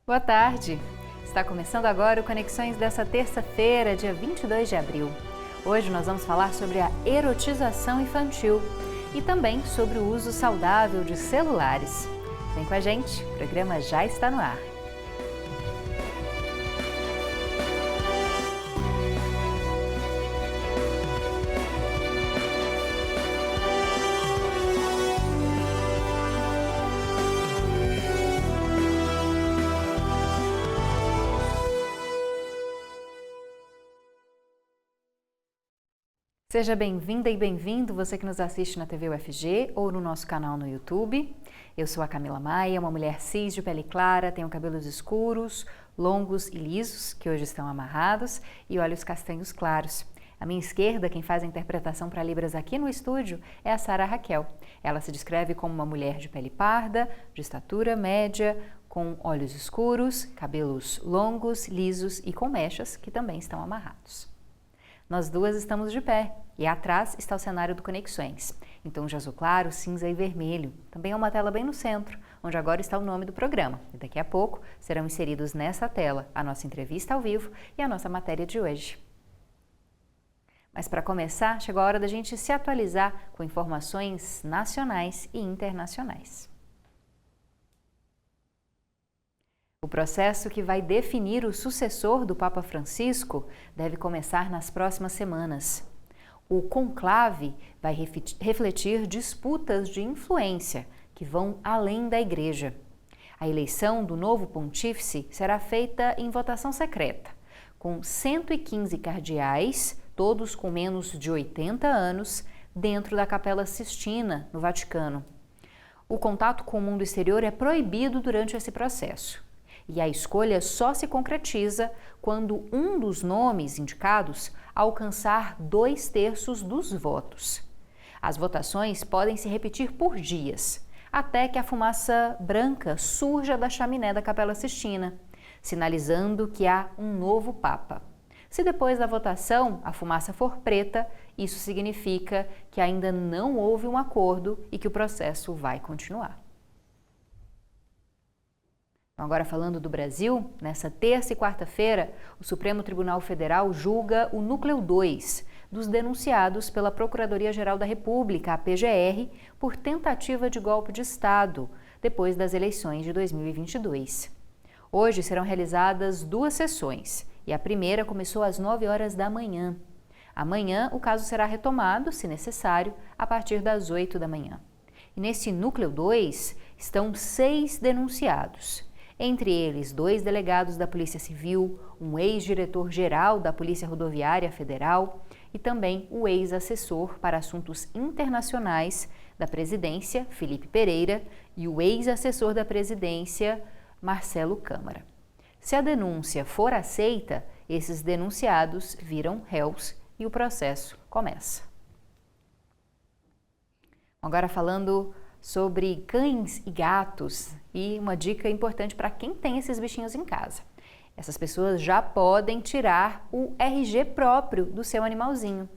Boa tarde! Está começando agora o Conexões dessa terça-feira, dia 22 de abril. Hoje nós vamos falar sobre a erotização infantil e também sobre o uso saudável de celulares. Vem com a gente, o programa já está no ar. Seja bem-vinda e bem-vindo, você que nos assiste na TV UFG ou no nosso canal no YouTube. Eu sou a Camila Maia, uma mulher cis de pele clara, tenho cabelos escuros, longos e lisos, que hoje estão amarrados, e olhos castanhos claros. À minha esquerda, quem faz a interpretação para Libras aqui no estúdio é a Sara Raquel. Ela se descreve como uma mulher de pele parda, de estatura média, com olhos escuros, cabelos longos, lisos e com mechas, que também estão amarrados. Nós duas estamos de pé e atrás está o cenário do Conexões, em tom de azul claro, cinza e vermelho. Também há uma tela bem no centro, onde agora está o nome do programa. E daqui a pouco serão inseridos nessa tela a nossa entrevista ao vivo e a nossa matéria de hoje. Mas para começar, chegou a hora da gente se atualizar com informações nacionais e internacionais. O processo que vai definir o sucessor do Papa Francisco deve começar nas próximas semanas. O conclave vai refletir disputas de influência que vão além da Igreja. A eleição do novo pontífice será feita em votação secreta, com 115 cardeais, todos com menos de 80 anos, dentro da Capela Sistina, no Vaticano. O contato com o mundo exterior é proibido durante esse processo. E a escolha só se concretiza quando um dos nomes indicados alcançar 2/3 dos votos. As votações podem se repetir por dias, até que a fumaça branca surja da chaminé da Capela Sistina, sinalizando que há um novo Papa. Se depois da votação a fumaça for preta, isso significa que ainda não houve um acordo e que o processo vai continuar. Agora falando do Brasil, nessa terça e quarta-feira, o Supremo Tribunal Federal julga o núcleo 2 dos denunciados pela Procuradoria-Geral da República, a PGR, por tentativa de golpe de Estado, depois das eleições de 2022. Hoje serão realizadas 2 sessões e a primeira começou às 9 horas da manhã. Amanhã o caso será retomado, se necessário, a partir das 8 da manhã. E nesse núcleo 2 estão 6 denunciados. Entre eles, 2 delegados da Polícia Civil, um ex-diretor-geral da Polícia Rodoviária Federal e também o ex-assessor para assuntos internacionais da Presidência, Felipe Pereira, e o ex-assessor da Presidência, Marcelo Câmara. Se a denúncia for aceita, esses denunciados viram réus e o processo começa. Agora falando sobre cães e gatos e uma dica importante para quem tem esses bichinhos em casa. Essas pessoas já podem tirar o RG próprio do seu animalzinho.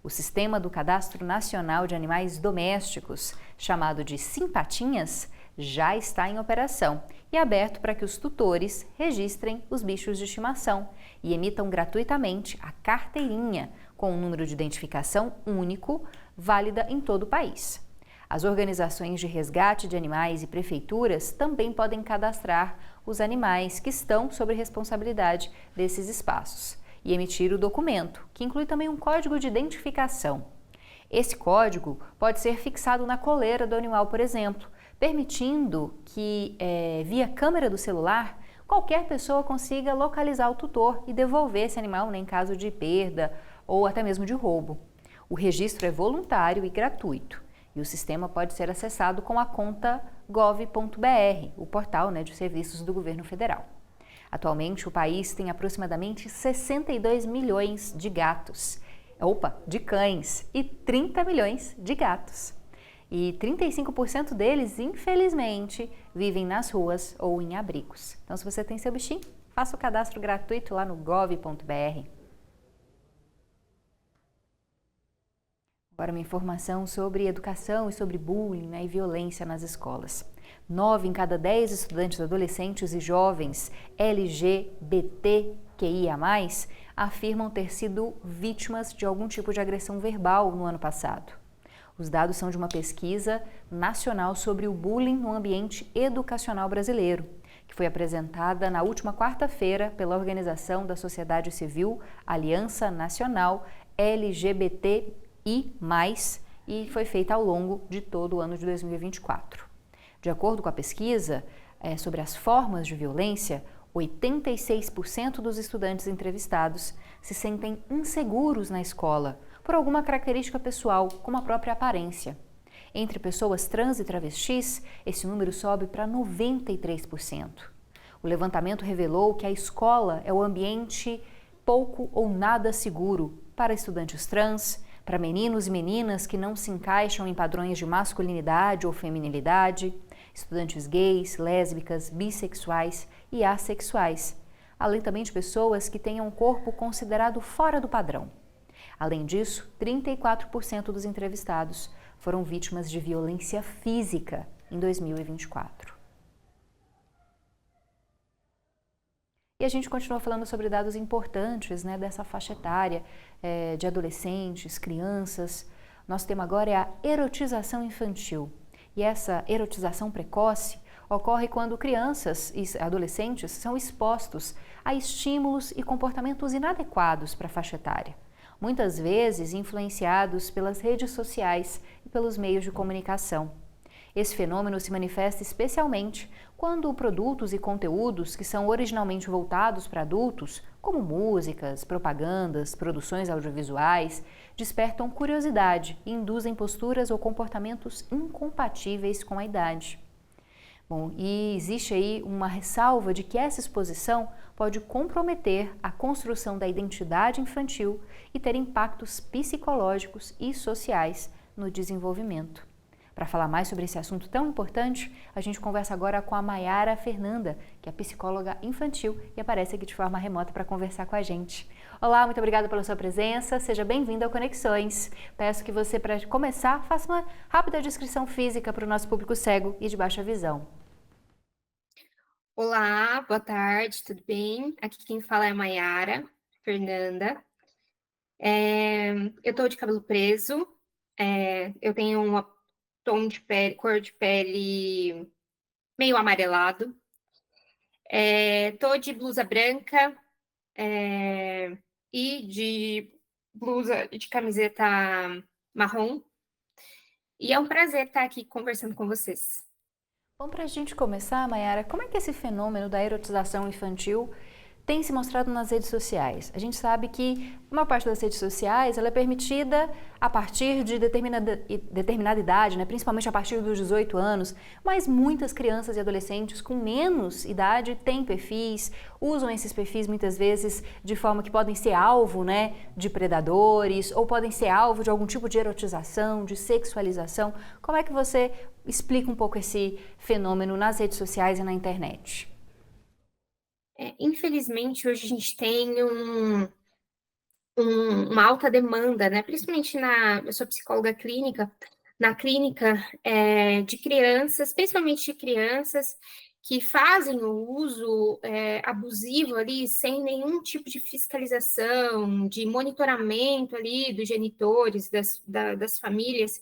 O sistema do Cadastro Nacional de Animais Domésticos, chamado de Simpatinhas, já está em operação e aberto para que os tutores registrem os bichos de estimação e emitam gratuitamente a carteirinha com um número de identificação único, válida em todo o país. As organizações de resgate de animais e prefeituras também podem cadastrar os animais que estão sob responsabilidade desses espaços e emitir o documento, que inclui também um código de identificação. Esse código pode ser fixado na coleira do animal, por exemplo, permitindo que, via câmera do celular, qualquer pessoa consiga localizar o tutor e devolver esse animal em caso de perda ou até mesmo de roubo. O registro é voluntário e gratuito. E o sistema pode ser acessado com a conta gov.br, o portal de serviços do governo federal. Atualmente, o país tem aproximadamente 62 milhões de de cães e 30 milhões de gatos. E 35% deles, infelizmente, vivem nas ruas ou em abrigos. Então, se você tem seu bichinho, faça o cadastro gratuito lá no gov.br. Agora uma informação sobre educação e sobre bullying e violência nas escolas. 9 em cada 10 estudantes adolescentes e jovens LGBTQIA+, afirmam ter sido vítimas de algum tipo de agressão verbal no ano passado. Os dados são de uma pesquisa nacional sobre o bullying no ambiente educacional brasileiro, que foi apresentada na última quarta-feira pela organização da sociedade civil Aliança Nacional LGBTI+, e foi feita ao longo de todo o ano de 2024. De acordo com a pesquisa sobre as formas de violência, 86% dos estudantes entrevistados se sentem inseguros na escola por alguma característica pessoal, como a própria aparência. Entre pessoas trans e travestis, esse número sobe para 93%. O levantamento revelou que a escola é o ambiente pouco ou nada seguro para estudantes trans, para meninos e meninas que não se encaixam em padrões de masculinidade ou feminilidade, estudantes gays, lésbicas, bissexuais e assexuais, além também de pessoas que tenham um corpo considerado fora do padrão. Além disso, 34% dos entrevistados foram vítimas de violência física em 2024. E a gente continua falando sobre dados importantes, dessa faixa etária, de adolescentes, crianças. Nosso tema agora é a erotização infantil. E essa erotização precoce ocorre quando crianças e adolescentes são expostos a estímulos e comportamentos inadequados para a faixa etária, muitas vezes influenciados pelas redes sociais e pelos meios de comunicação. Esse fenômeno se manifesta especialmente quando produtos e conteúdos que são originalmente voltados para adultos, como músicas, propagandas, produções audiovisuais, despertam curiosidade e induzem posturas ou comportamentos incompatíveis com a idade. Bom, e existe aí uma ressalva de que essa exposição pode comprometer a construção da identidade infantil e ter impactos psicológicos e sociais no desenvolvimento. Para falar mais sobre esse assunto tão importante, a gente conversa agora com a Mayara Fernanda, que é psicóloga infantil e aparece aqui de forma remota para conversar com a gente. Olá, muito obrigada pela sua presença, seja bem-vindo ao Conexões. Peço que você, para começar, faça uma rápida descrição física para o nosso público cego e de baixa visão. Olá, boa tarde, tudo bem? Aqui quem fala é a Mayara Fernanda. Eu estou de cabelo preso, eu tenho um tom de pele, cor de pele meio amarelado. Tô de blusa branca e de blusa de camiseta marrom. E é um prazer estar aqui conversando com vocês. Bom, para a gente começar, Mayara, como é que esse fenômeno da erotização infantil tem se mostrado nas redes sociais? A gente sabe que uma parte das redes sociais ela é permitida a partir de determinada idade, principalmente a partir dos 18 anos, mas muitas crianças e adolescentes com menos idade têm perfis, usam esses perfis muitas vezes de forma que podem ser alvo de predadores ou podem ser alvo de algum tipo de erotização, de sexualização. Como é que você explica um pouco esse fenômeno nas redes sociais e na internet? Infelizmente, hoje a gente tem uma alta demanda, principalmente eu sou psicóloga clínica, na clínica de crianças, principalmente de crianças que fazem o uso abusivo ali, sem nenhum tipo de fiscalização, de monitoramento ali dos genitores, das famílias,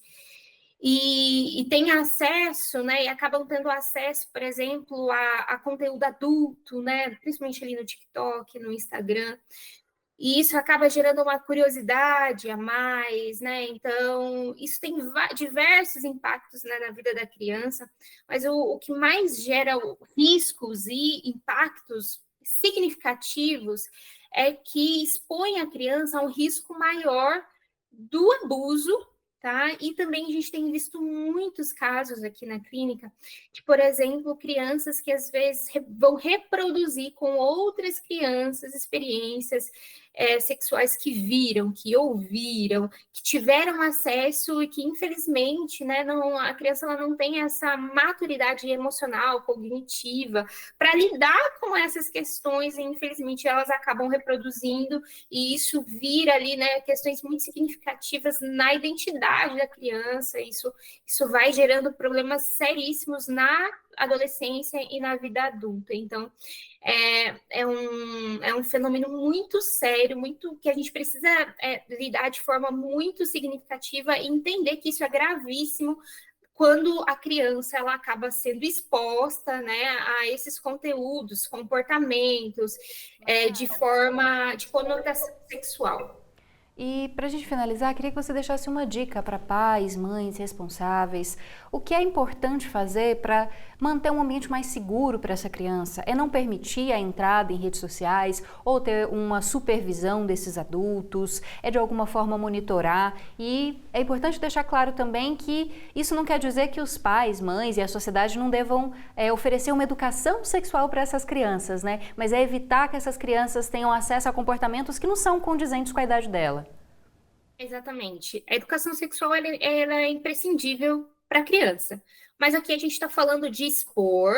e têm acesso, e acabam tendo acesso, por exemplo, a conteúdo adulto, principalmente ali no TikTok, no Instagram, e isso acaba gerando uma curiosidade a mais, Então, isso tem diversos impactos, na vida da criança, mas o que mais gera riscos e impactos significativos é que expõe a criança a um risco maior do abuso, tá? E também a gente tem visto muitos casos aqui na clínica de, por exemplo, crianças que às vezes vão reproduzir com outras crianças experiências sexuais que viram, que ouviram, que tiveram acesso e que, infelizmente, né, a criança ela não tem essa maturidade emocional, cognitiva, para lidar com essas questões, e, infelizmente, elas acabam reproduzindo, e isso vira ali, né, questões muito significativas na identidade da criança, isso vai gerando problemas seríssimos na adolescência e na vida adulta. Então, é um fenômeno muito sério, muito que a gente precisa lidar de forma muito significativa e entender que isso é gravíssimo quando a criança ela acaba sendo exposta, né, a esses conteúdos, comportamentos, de conotação sexual. E para a gente finalizar, queria que você deixasse uma dica para pais, mães responsáveis. O que é importante fazer para manter um ambiente mais seguro para essa criança? É não permitir a entrada em redes sociais ou ter uma supervisão desses adultos? É de alguma forma monitorar? E é importante deixar claro também que isso não quer dizer que os pais, mães e a sociedade não devam oferecer uma educação sexual para essas crianças, né? Mas é evitar que essas crianças tenham acesso a comportamentos que não são condizentes com a idade dela. Exatamente. A educação sexual ela é imprescindível para a criança. Mas aqui a gente está falando de expor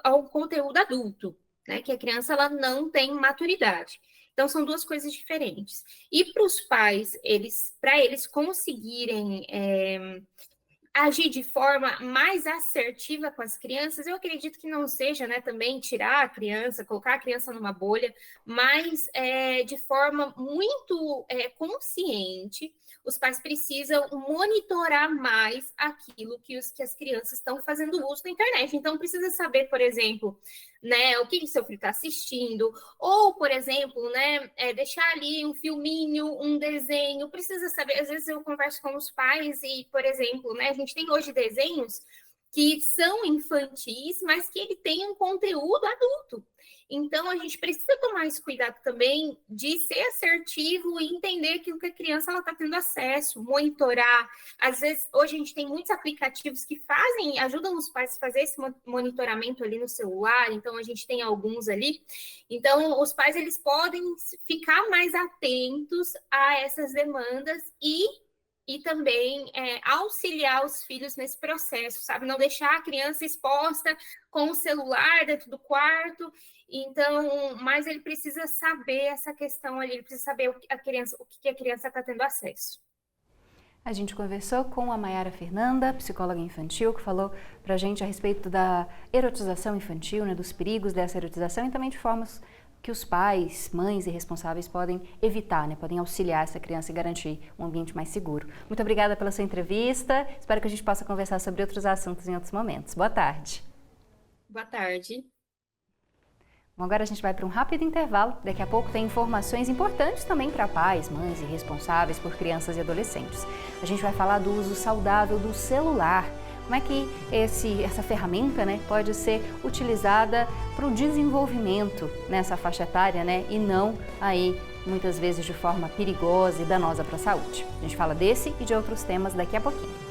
ao conteúdo adulto, né? Que a criança ela não tem maturidade. Então são duas coisas diferentes. E para os pais, para eles conseguirem agir de forma mais assertiva com as crianças, eu acredito que não seja, né, também tirar a criança, colocar a criança numa bolha, mas de forma muito consciente, os pais precisam monitorar mais aquilo que as crianças estão fazendo uso da internet. Então, precisa saber, por exemplo, né, o que seu filho está assistindo, ou, por exemplo, né, deixar ali um filminho, um desenho, precisa saber, às vezes eu converso com os pais e, por exemplo, né, a gente tem hoje desenhos que são infantis, mas que ele tem um conteúdo adulto. Então, a gente precisa tomar esse cuidado também de ser assertivo e entender que o que a criança está tendo acesso, monitorar. Às vezes, hoje a gente tem muitos aplicativos que ajudam os pais a fazer esse monitoramento ali no celular, então a gente tem alguns ali. Então, os pais eles podem ficar mais atentos a essas demandas e também auxiliar os filhos nesse processo, sabe? Não deixar a criança exposta com o celular dentro do quarto. Então, mas ele precisa saber essa questão ali, ele precisa saber o que a criança está tendo acesso. A gente conversou com a Mayara Fernanda, psicóloga infantil, que falou pra gente a respeito da erotização infantil, né, dos perigos dessa erotização e também de formas que os pais, mães e responsáveis podem evitar, né, podem auxiliar essa criança e garantir um ambiente mais seguro. Muito obrigada pela sua entrevista, espero que a gente possa conversar sobre outros assuntos em outros momentos. Boa tarde. Boa tarde. Bom, agora a gente vai para um rápido intervalo. Daqui a pouco tem informações importantes também para pais, mães e responsáveis por crianças e adolescentes. A gente vai falar do uso saudável do celular. Como é que essa ferramenta, né, pode ser utilizada para o desenvolvimento nessa faixa etária, né, e não aí muitas vezes de forma perigosa e danosa para a saúde. A gente fala desse e de outros temas daqui a pouquinho.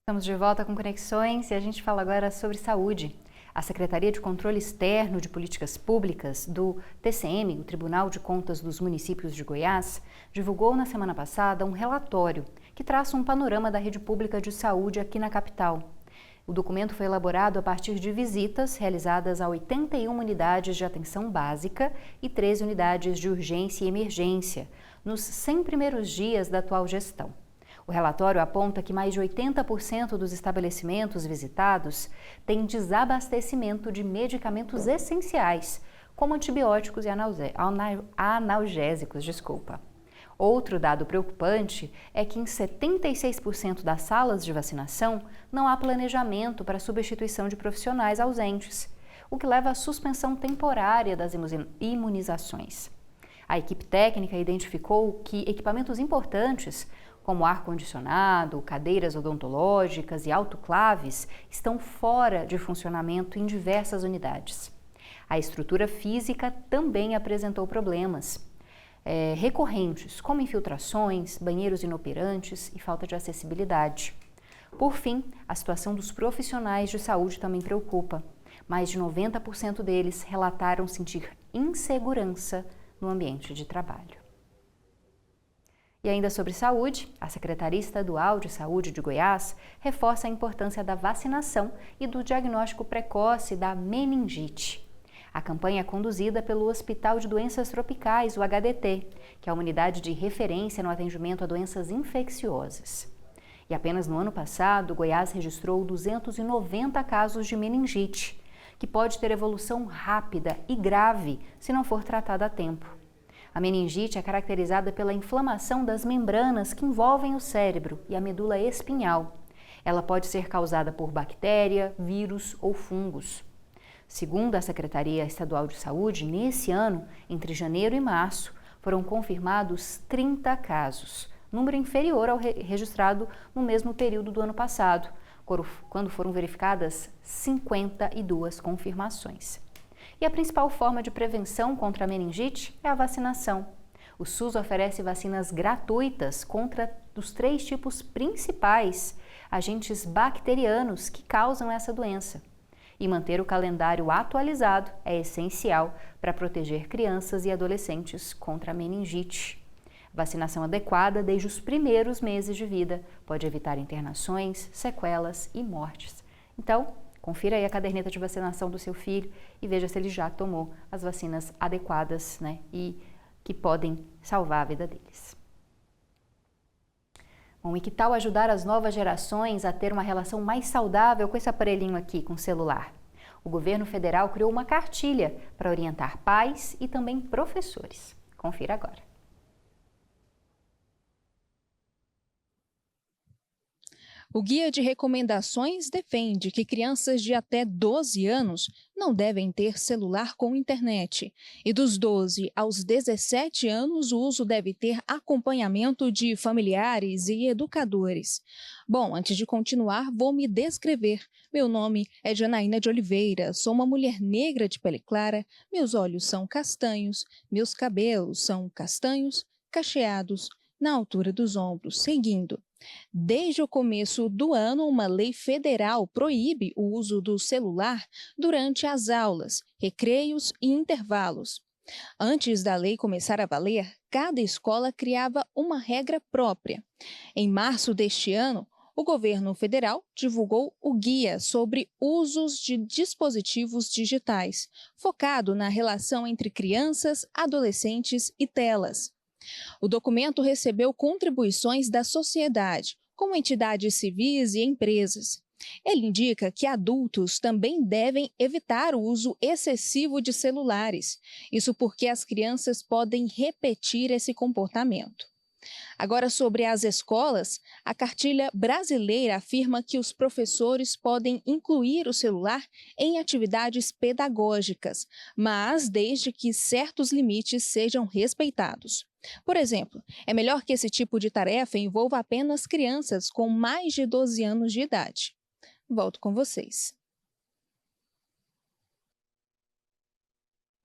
Estamos de volta com Conexões e a gente fala agora sobre saúde. A Secretaria de Controle Externo de Políticas Públicas do TCM, o Tribunal de Contas dos Municípios de Goiás, divulgou na semana passada um relatório que traça um panorama da rede pública de saúde aqui na capital. O documento foi elaborado a partir de visitas realizadas a 81 unidades de atenção básica e 13 unidades de urgência e emergência, nos 100 primeiros dias da atual gestão. O relatório aponta que mais de 80% dos estabelecimentos visitados têm desabastecimento de medicamentos essenciais, como antibióticos e analgésicos. Outro dado preocupante é que em 76% das salas de vacinação não há planejamento para a substituição de profissionais ausentes, o que leva à suspensão temporária das imunizações. A equipe técnica identificou que equipamentos importantes, como ar-condicionado, cadeiras odontológicas e autoclaves, estão fora de funcionamento em diversas unidades. A estrutura física também apresentou problemas. recorrentes, como infiltrações, banheiros inoperantes e falta de acessibilidade. Por fim, a situação dos profissionais de saúde também preocupa. Mais de 90% deles relataram sentir insegurança no ambiente de trabalho. E ainda sobre saúde, a Secretaria Estadual de Saúde de Goiás reforça a importância da vacinação e do diagnóstico precoce da meningite. A campanha é conduzida pelo Hospital de Doenças Tropicais, o HDT, que é a unidade de referência no atendimento a doenças infecciosas. E apenas no ano passado, Goiás registrou 290 casos de meningite, que pode ter evolução rápida e grave se não for tratada a tempo. A meningite é caracterizada pela inflamação das membranas que envolvem o cérebro e a medula espinhal. Ela pode ser causada por bactéria, vírus ou fungos. Segundo a Secretaria Estadual de Saúde, nesse ano, entre janeiro e março, foram confirmados 30 casos, número inferior ao registrado no mesmo período do ano passado, quando foram verificadas 52 confirmações. E a principal forma de prevenção contra a meningite é a vacinação. O SUS oferece vacinas gratuitas contra os 3 tipos principais agentes bacterianos que causam essa doença. E manter o calendário atualizado é essencial para proteger crianças e adolescentes contra a meningite. Vacinação adequada desde os primeiros meses de vida pode evitar internações, sequelas e mortes. Então, confira aí a caderneta de vacinação do seu filho e veja se ele já tomou as vacinas adequadas, e que podem salvar a vida deles. Bom, e que tal ajudar as novas gerações a ter uma relação mais saudável com esse aparelhinho aqui, com o celular? O governo federal criou uma cartilha para orientar pais e também professores. Confira agora. O Guia de Recomendações defende que crianças de até 12 anos não devem ter celular com internet. E dos 12 aos 17 anos, o uso deve ter acompanhamento de familiares e educadores. Bom, antes de continuar, vou me descrever. Meu nome é Janaína de Oliveira, sou uma mulher negra de pele clara, meus olhos são castanhos, meus cabelos são castanhos, cacheados, na altura dos ombros, seguindo. Desde o começo do ano, uma lei federal proíbe o uso do celular durante as aulas, recreios e intervalos. Antes da lei começar a valer, cada escola criava uma regra própria. Em março deste ano, o governo federal divulgou o guia sobre usos de dispositivos digitais, focado na relação entre crianças, adolescentes e telas. O documento recebeu contribuições da sociedade, como entidades civis e empresas. Ele indica que adultos também devem evitar o uso excessivo de celulares, isso porque as crianças podem repetir esse comportamento. Agora, sobre as escolas, a cartilha brasileira afirma que os professores podem incluir o celular em atividades pedagógicas, mas desde que certos limites sejam respeitados. Por exemplo, é melhor que esse tipo de tarefa envolva apenas crianças com mais de 12 anos de idade. Volto com vocês.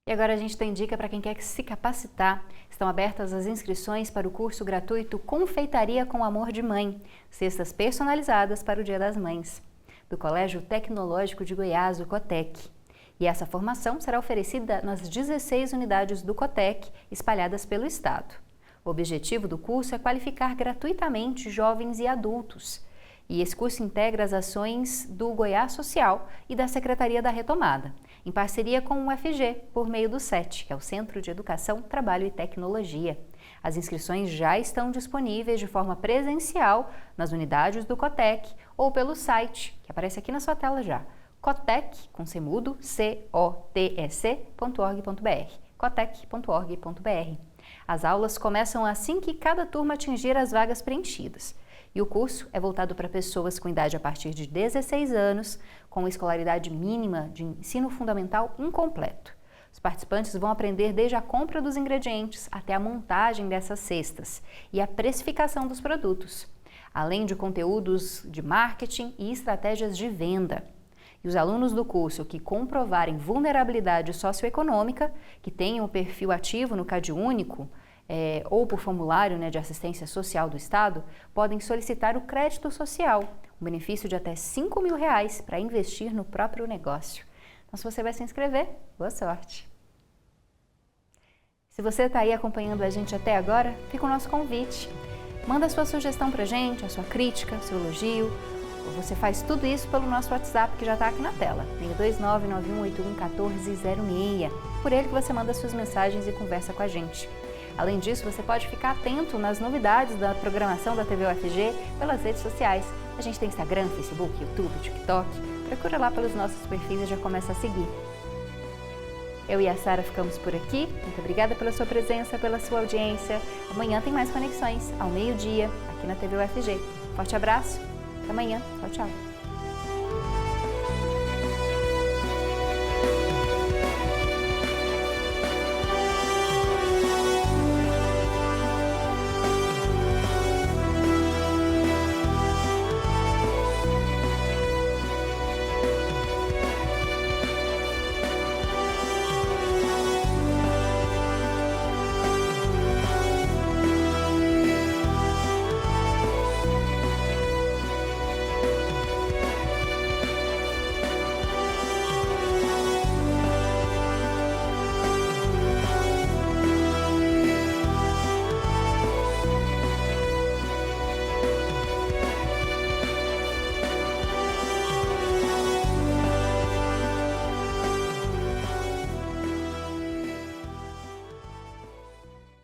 E agora a gente tem dica para quem quer se capacitar. Estão abertas as inscrições para o curso gratuito Confeitaria com Amor de Mãe, cestas personalizadas para o Dia das Mães, do Colégio Tecnológico de Goiás, o COTEC. E essa formação será oferecida nas 16 unidades do COTEC espalhadas pelo estado. O objetivo do curso é qualificar gratuitamente jovens e adultos. E esse curso integra as ações do Goiás Social e da Secretaria da Retomada, em parceria com o UFG, por meio do CET, que é o Centro de Educação, Trabalho e Tecnologia. As inscrições já estão disponíveis de forma presencial nas unidades do COTEC ou pelo site, que aparece aqui na sua tela já, cotec, com C mudo, cotec.org.br, cotec.org.br. As aulas começam assim que cada turma atingir as vagas preenchidas. E o curso é voltado para pessoas com idade a partir de 16 anos, com escolaridade mínima de ensino fundamental incompleto. Os participantes vão aprender desde a compra dos ingredientes até a montagem dessas cestas e a precificação dos produtos, além de conteúdos de marketing e estratégias de venda. E os alunos do curso que comprovarem vulnerabilidade socioeconômica, que tenham o perfil ativo no CadÚnico, ou por formulário, né, de assistência social do Estado, podem solicitar o crédito social, um benefício de até R$5.000 para investir no próprio negócio. Então, se você vai se inscrever, boa sorte! Se você está aí acompanhando a gente até agora, fica o nosso convite. Manda a sua sugestão para a gente, a sua crítica, seu elogio. Você faz tudo isso pelo nosso WhatsApp que já está aqui na tela, 62991811406. Por ele que você manda suas mensagens e conversa com a gente. Além disso, você pode ficar atento nas novidades da programação da TV UFG pelas redes sociais. A gente tem Instagram, Facebook, YouTube, TikTok. Procura lá pelos nossos perfis e já começa a seguir. Eu e a Sara ficamos por aqui. Muito obrigada pela sua presença, pela sua audiência. Amanhã tem mais conexões, ao meio-dia, aqui na TV UFG. Forte abraço, até amanhã. Tchau, tchau.